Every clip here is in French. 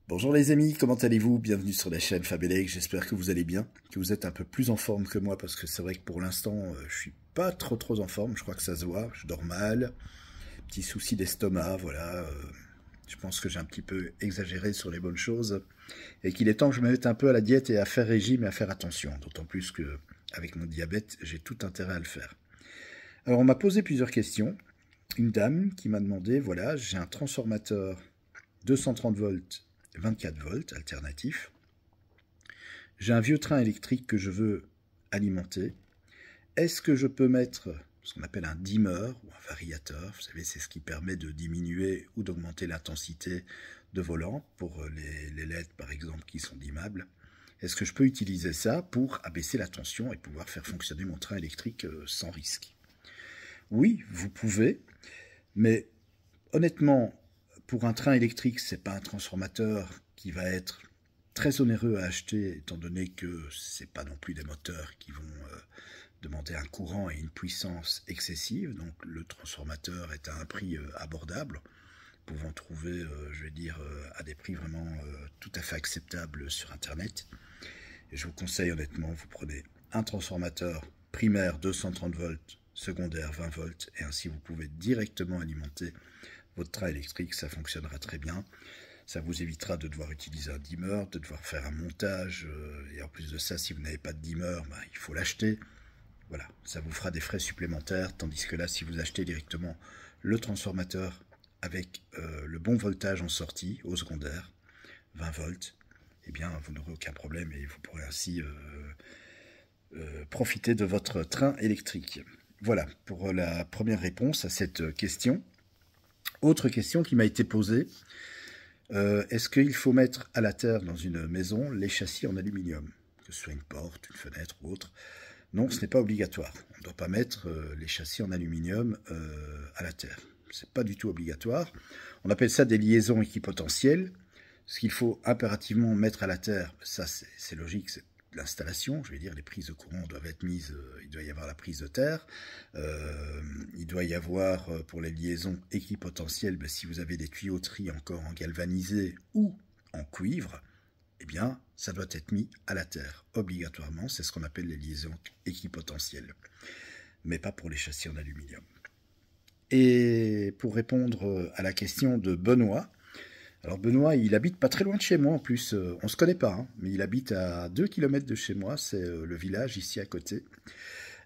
Bonjour les amis, comment allez-vous? Bienvenue sur la chaîne Fabelec, j'espère que vous allez bien, que vous êtes un peu plus en forme que moi, parce que c'est vrai que pour l'instant, je suis pas trop en forme, je crois que ça se voit, je dors mal, petit souci d'estomac, voilà, je pense que j'ai un petit peu exagéré sur les bonnes choses, et qu'il est temps que je me mette un peu à la diète et à faire régime et à faire attention, d'autant plus que avec mon diabète, j'ai tout intérêt à le faire. Alors on m'a posé plusieurs questions, une dame qui m'a demandé, voilà, j'ai un transformateur 230 volts 24 volts alternatif. J'ai un vieux train électrique que je veux alimenter. Est-ce que je peux mettre ce qu'on appelle un dimmer ou un variateur? Vous savez, c'est ce qui permet de diminuer ou d'augmenter l'intensité de volant pour les LED par exemple qui sont dimmables. Est-ce que je peux utiliser ça pour abaisser la tension et pouvoir faire fonctionner mon train électrique sans risque? Oui, vous pouvez, mais honnêtement, pour un train électrique, ce n'est pas un transformateur qui va être très onéreux à acheter, étant donné que ce n'est pas non plus des moteurs qui vont demander un courant et une puissance excessive. Donc le transformateur est à un prix abordable, pouvant trouver, je vais dire, à des prix vraiment tout à fait acceptables sur Internet. Et je vous conseille honnêtement, vous prenez un transformateur primaire 230 volts, secondaire 20 volts, et ainsi vous pouvez directement alimenter votre train électrique, ça fonctionnera très bien. Ça vous évitera de devoir utiliser un dimmer, de devoir faire un montage. Et en plus de ça, si vous n'avez pas de dimmer, il faut l'acheter. Voilà, ça vous fera des frais supplémentaires. Tandis que là, si vous achetez directement le transformateur avec le bon voltage en sortie, au secondaire, 20 volts, eh bien, vous n'aurez aucun problème et vous pourrez ainsi profiter de votre train électrique. Voilà pour la première réponse à cette question. Autre question qui m'a été posée, est-ce qu'il faut mettre à la terre dans une maison les châssis en aluminium, que ce soit une porte, une fenêtre ou autre? Non, ce n'est pas obligatoire. On ne doit pas mettre les châssis en aluminium à la terre. Ce n'est pas du tout obligatoire. On appelle ça des liaisons équipotentielles. Ce qu'il faut impérativement mettre à la terre, ça c'est logique, c'est l'installation, je vais dire, les prises de courant doivent être mises, il doit y avoir la prise de terre, il doit y avoir pour les liaisons équipotentielles, si vous avez des tuyauteries encore en galvanisé ou en cuivre, eh bien ça doit être mis à la terre, obligatoirement, c'est ce qu'on appelle les liaisons équipotentielles, mais pas pour les châssis en aluminium. Et pour répondre à la question de Benoît, alors Benoît, il habite pas très loin de chez moi en plus, on se connaît pas, hein, mais il habite à 2 km de chez moi, c'est le village ici à côté.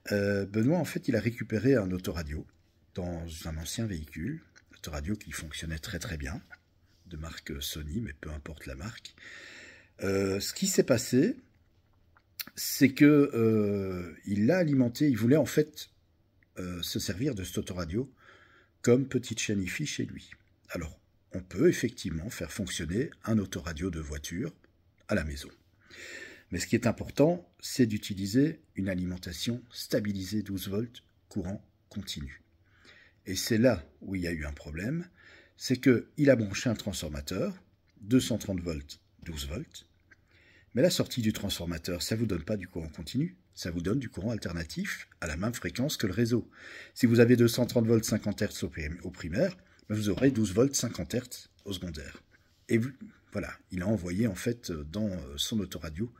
Benoît, en fait, il a récupéré un autoradio dans un ancien véhicule, autoradio qui fonctionnait très bien, de marque Sony, mais peu importe la marque. Ce qui s'est passé, c'est que il l'a alimenté, il voulait en fait se servir de cet autoradio comme petite chaîne hi-fi chez lui. Alors, on peut effectivement faire fonctionner un autoradio de voiture à la maison. Mais ce qui est important, c'est d'utiliser une alimentation stabilisée 12 volts, courant continu. Et c'est là où il y a eu un problème, c'est qu'il a branché un transformateur, 230 volts, 12 volts, mais la sortie du transformateur, ça ne vous donne pas du courant continu, ça vous donne du courant alternatif à la même fréquence que le réseau. Si vous avez 230 volts 50 Hz au primaire, vous aurez 12 volts 50 Hz au secondaire. Et voilà, il a envoyé en fait dans son autoradio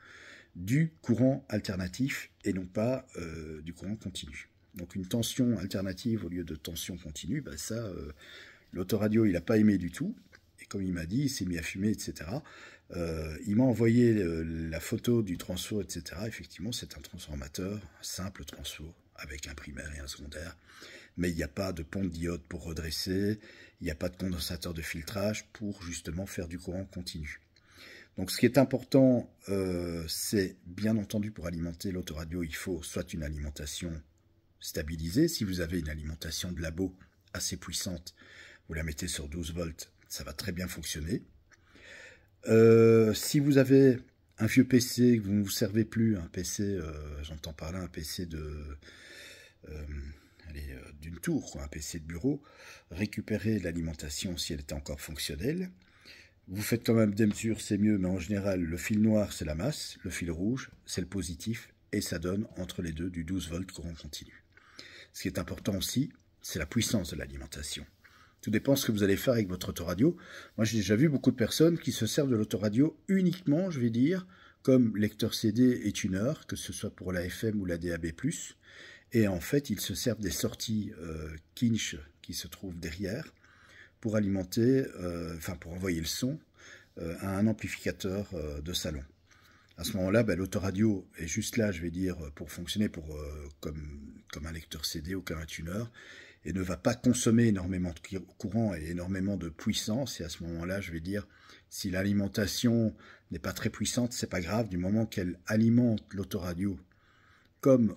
du courant alternatif et non pas du courant continu. Donc une tension alternative au lieu de tension continue, ça, l'autoradio il n'a pas aimé du tout. Et comme il m'a dit, il s'est mis à fumer, etc. Il m'a envoyé la photo du transfo, etc. Effectivement, c'est un transformateur, un simple transfo, avec un primaire et un secondaire. Mais il n'y a pas de pont de diode pour redresser, il n'y a pas de condensateur de filtrage pour justement faire du courant continu. Donc ce qui est important, c'est bien entendu pour alimenter l'autoradio, il faut soit une alimentation stabilisée. Si vous avez une alimentation de labo assez puissante, vous la mettez sur 12 volts, ça va très bien fonctionner. Si vous avez un vieux PC que vous ne vous servez plus, un PC, j'entends par là un PC d'une tour, un PC de bureau, récupérez l'alimentation si elle était encore fonctionnelle. Vous faites quand même des mesures, c'est mieux, mais en général, le fil noir, c'est la masse, le fil rouge, c'est le positif, et ça donne entre les deux du 12 volts courant continu. Ce qui est important aussi, c'est la puissance de l'alimentation. Tout dépend de ce que vous allez faire avec votre autoradio. Moi, j'ai déjà vu beaucoup de personnes qui se servent de l'autoradio uniquement, je vais dire, comme lecteur CD et tuner, que ce soit pour la FM ou la DAB+. Et en fait, ils se servent des sorties Kinch qui se trouvent derrière pour alimenter, pour envoyer le son à un amplificateur de salon. À ce moment-là, l'autoradio est juste là, je vais dire, pour fonctionner comme un lecteur CD ou comme un tuner, et ne va pas consommer énormément de courant et énormément de puissance. Et à ce moment-là, je vais dire, si l'alimentation n'est pas très puissante, c'est pas grave, du moment qu'elle alimente l'autoradio. Comme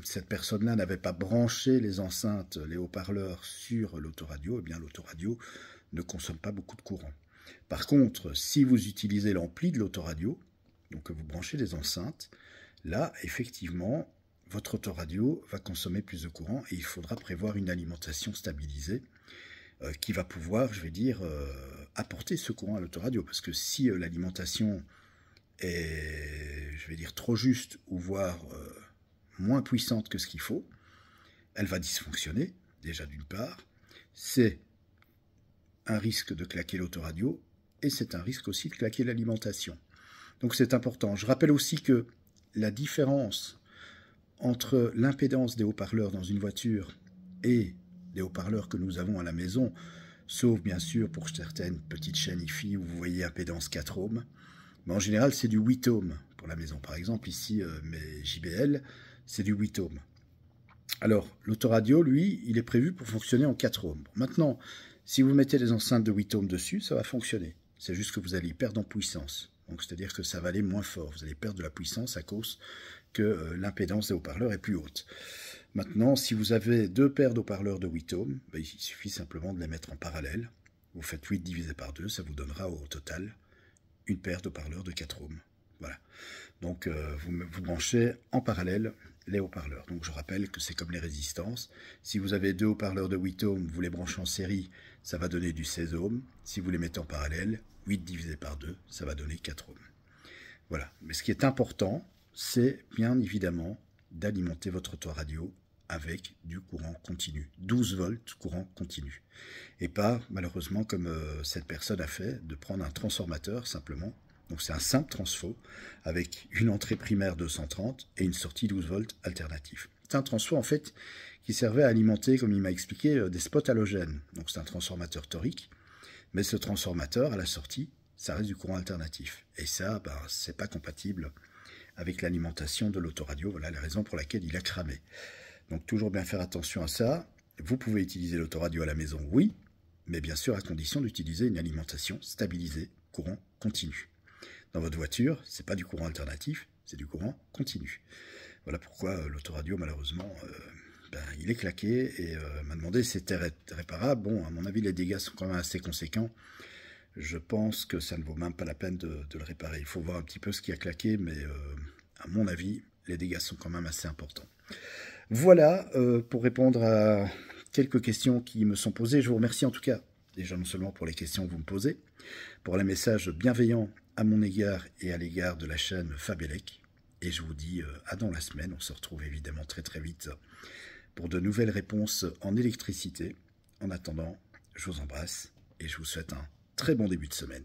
cette personne-là n'avait pas branché les enceintes, les haut-parleurs sur l'autoradio, eh bien l'autoradio ne consomme pas beaucoup de courant. Par contre, si vous utilisez l'ampli de l'autoradio, donc que vous branchez des enceintes, là, effectivement, votre autoradio va consommer plus de courant et il faudra prévoir une alimentation stabilisée qui va pouvoir, je vais dire, apporter ce courant à l'autoradio. Parce que si l'alimentation est, je vais dire, trop juste ou voire moins puissante que ce qu'il faut, elle va dysfonctionner, déjà d'une part. C'est un risque de claquer l'autoradio et c'est un risque aussi de claquer l'alimentation. Donc c'est important. Je rappelle aussi que la différence entre l'impédance des haut-parleurs dans une voiture et les haut-parleurs que nous avons à la maison, sauf bien sûr pour certaines petites chaînes hi-fi où vous voyez impédance 4 ohms, mais en général c'est du 8 ohms pour la maison. Par exemple ici mes JBL, c'est du 8 ohms. Alors l'autoradio, lui, il est prévu pour fonctionner en 4 ohms. Maintenant, si vous mettez des enceintes de 8 ohms dessus, ça va fonctionner. C'est juste que vous allez perdre en puissance. Donc c'est-à-dire que ça va aller moins fort. Vous allez perdre de la puissance à cause que l'impédance des haut-parleurs est plus haute. Maintenant, si vous avez deux paires d'haut-parleurs de 8 ohms, il suffit simplement de les mettre en parallèle. Vous faites 8 divisé par 2, ça vous donnera au total une paire d'haut-parleurs de 4 ohms. Voilà. Donc vous branchez en parallèle les haut-parleurs. Donc je rappelle que c'est comme les résistances. Si vous avez deux haut-parleurs de 8 ohms, vous les branchez en série, ça va donner du 16 ohms. Si vous les mettez en parallèle, 8 divisé par 2, ça va donner 4 ohms. Voilà. Mais ce qui est important, c'est bien évidemment d'alimenter votre autoradio avec du courant continu. 12 volts courant continu. Et pas, malheureusement, comme cette personne a fait, de prendre un transformateur simplement. Donc c'est un simple transfo avec une entrée primaire 230 et une sortie 12 volts alternative. C'est un transfo en fait qui servait à alimenter, comme il m'a expliqué, des spots halogènes. Donc c'est un transformateur torique, mais ce transformateur à la sortie, ça reste du courant alternatif. Et ça, c'est pas compatible avec l'alimentation de l'autoradio. Voilà la raison pour laquelle il a cramé. Donc toujours bien faire attention à ça. Vous pouvez utiliser l'autoradio à la maison, oui, mais bien sûr à condition d'utiliser une alimentation stabilisée, courant continu. Dans votre voiture, c'est pas du courant alternatif, c'est du courant continu. Voilà pourquoi l'autoradio, malheureusement, il est claqué et m'a demandé si c'était réparable. Bon, à mon avis, les dégâts sont quand même assez conséquents. Je pense que ça ne vaut même pas la peine de le réparer. Il faut voir un petit peu ce qui a claqué, mais à mon avis, les dégâts sont quand même assez importants. Voilà pour répondre à quelques questions qui me sont posées. Je vous remercie en tout cas, déjà non seulement pour les questions que vous me posez, pour les messages bienveillants à mon égard et à l'égard de la chaîne Fabelec. Et je vous dis à dans la semaine. On se retrouve évidemment très très vite pour de nouvelles réponses en électricité. En attendant, je vous embrasse et je vous souhaite un très bon début de semaine.